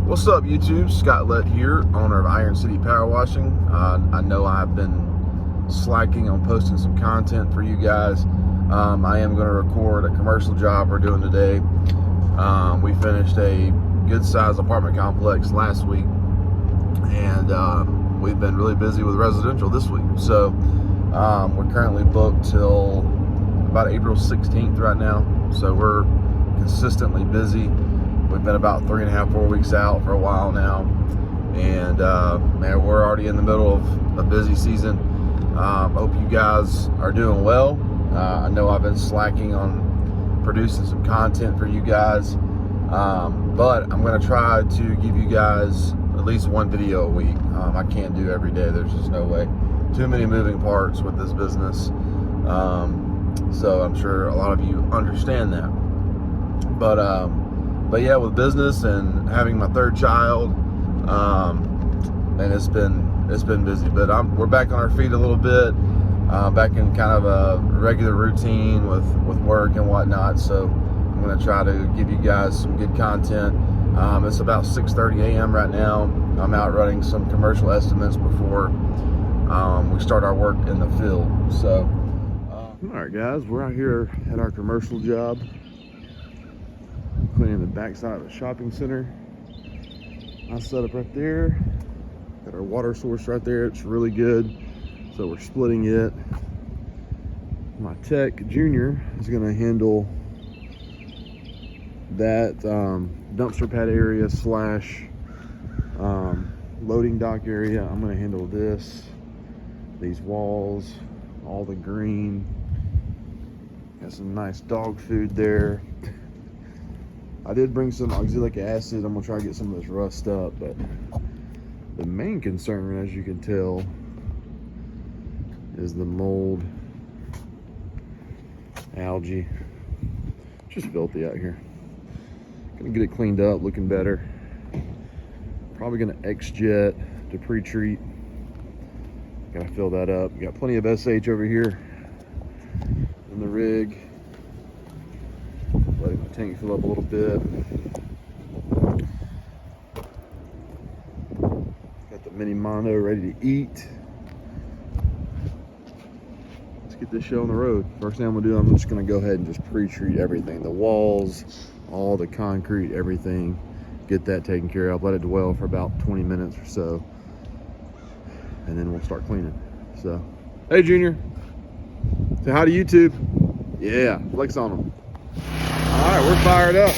What's up, YouTube? Scott Lett here, owner of Iron City Power Washing. I know I've been slacking on posting some content for you guys. I am going to record a commercial job we're doing today. We finished a good sized apartment complex last week, and we've been really busy with residential this week. So we're currently booked till about April 16th right now. So we're consistently busy. We've been about 3.5, 4 weeks out for a while now, and man, we're already in the middle of a busy season. Hope you guys are doing well. I know I've been slacking on producing some content for you guys, but I'm going to try to give you guys at least one video a week. I can't do every day. There's just no way. Too many moving parts with this business. So I'm sure a lot of you understand that. But yeah, with business and having my third child, and it's been busy. But we're back on our feet a little bit, back in kind of a regular routine with work and whatnot. So I'm going to try to give you guys some good content. It's about 6:30 a.m. right now. I'm out running some commercial estimates before we start our work in the field. So, all right, guys, we're out here at our commercial job, cleaning the backside of the shopping center. I set up right there. Got our water source right there. It's really good. So we're splitting it. My tech junior is going to handle that dumpster pad area slash loading dock area. I'm going to handle these walls, all the green. Got some nice dog food there. I did bring some oxalic acid. I'm gonna try to get some of this rust up, but the main concern, as you can tell, is the mold, algae. Just filthy out here. Gonna get it cleaned up, looking better. Probably gonna X-jet to pre-treat. Gotta fill that up. Got plenty of SH over here in the rig. Letting my tank fill up a little bit. Got the mini mono ready to eat. Let's get this show on the road. First thing I'm gonna do, I'm just gonna go ahead and just pre-treat everything. The walls, all the concrete, everything. Get that taken care of. Let it dwell for about 20 minutes or so, and then we'll start cleaning. So, hey Junior, say hi to YouTube. Yeah, flex on them. All right, we're fired up.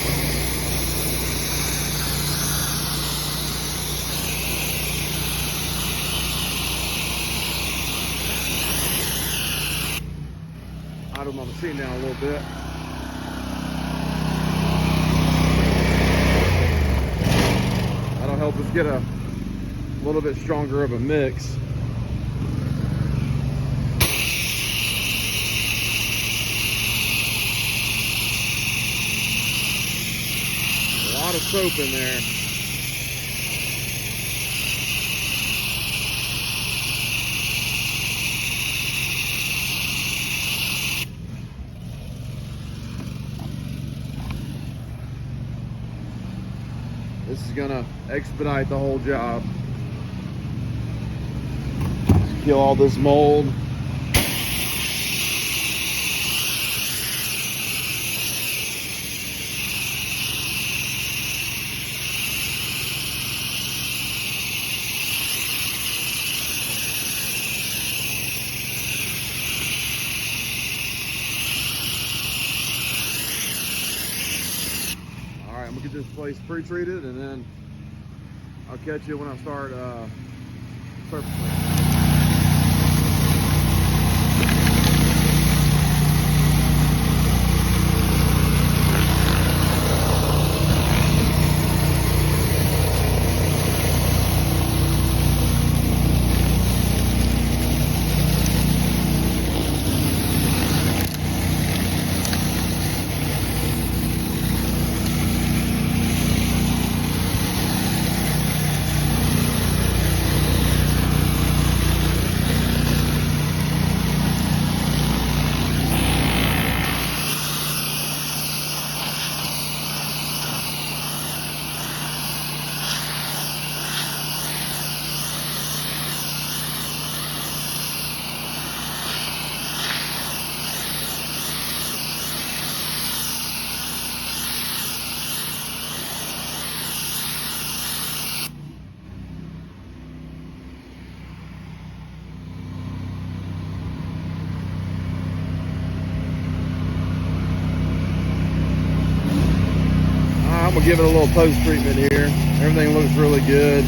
Idle on the seat down a little bit. That'll help us get a little bit stronger of a mix. A lot of soap in there. This is gonna expedite the whole job. Just kill all this mold. I'm gonna get this place pre-treated, and then I'll catch you when I start surfacing. gonna give it a little post treatment here. Everything looks really good.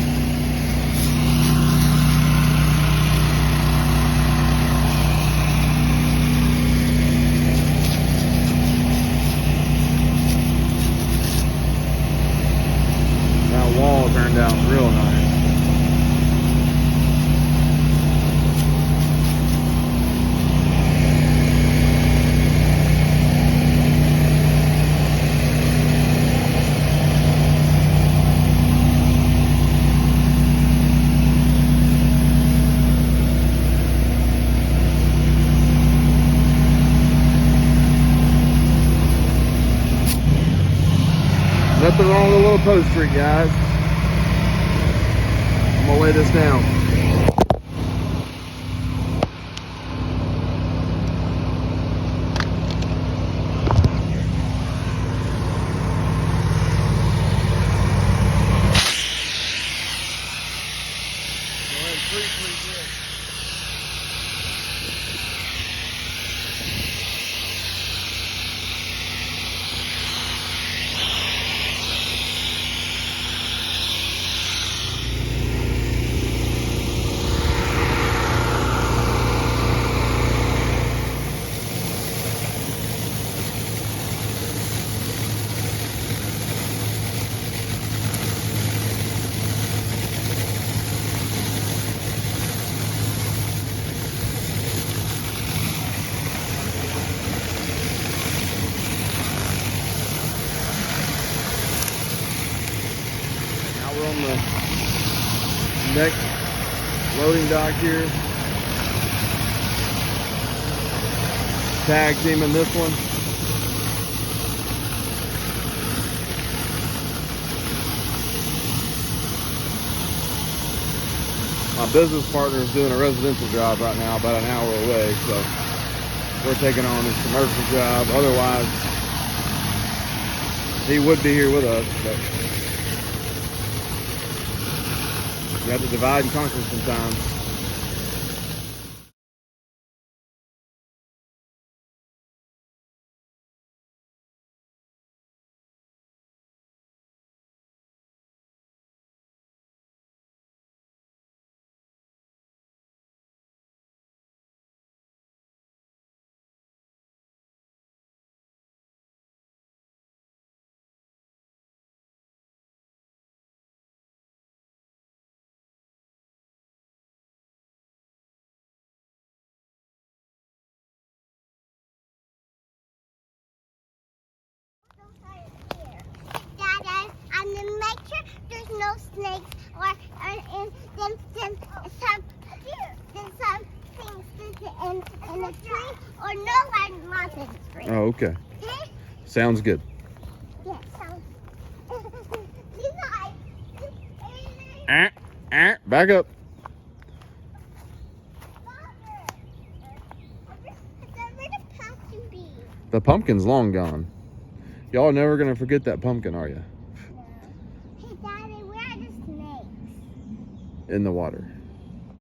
That wall turned out real nice. Nothing wrong with a little post treat, guys. I'm gonna lay this down. We're on the next loading dock here. Tag teaming this one. My business partner is doing a residential job right now, about an hour away, so we're taking on this commercial job. Otherwise, he would be here with us, but you have to divide and conquer sometimes. Dad, I'm gonna make sure there's no snakes or then some things in a tree or no line mountain tree. Oh, okay. Okay? Sounds good. Yeah, sounds. Back up. The pumpkin's long gone. Y'all are never gonna forget that pumpkin, are you? No. Hey, Daddy, where are the snakes? In the water.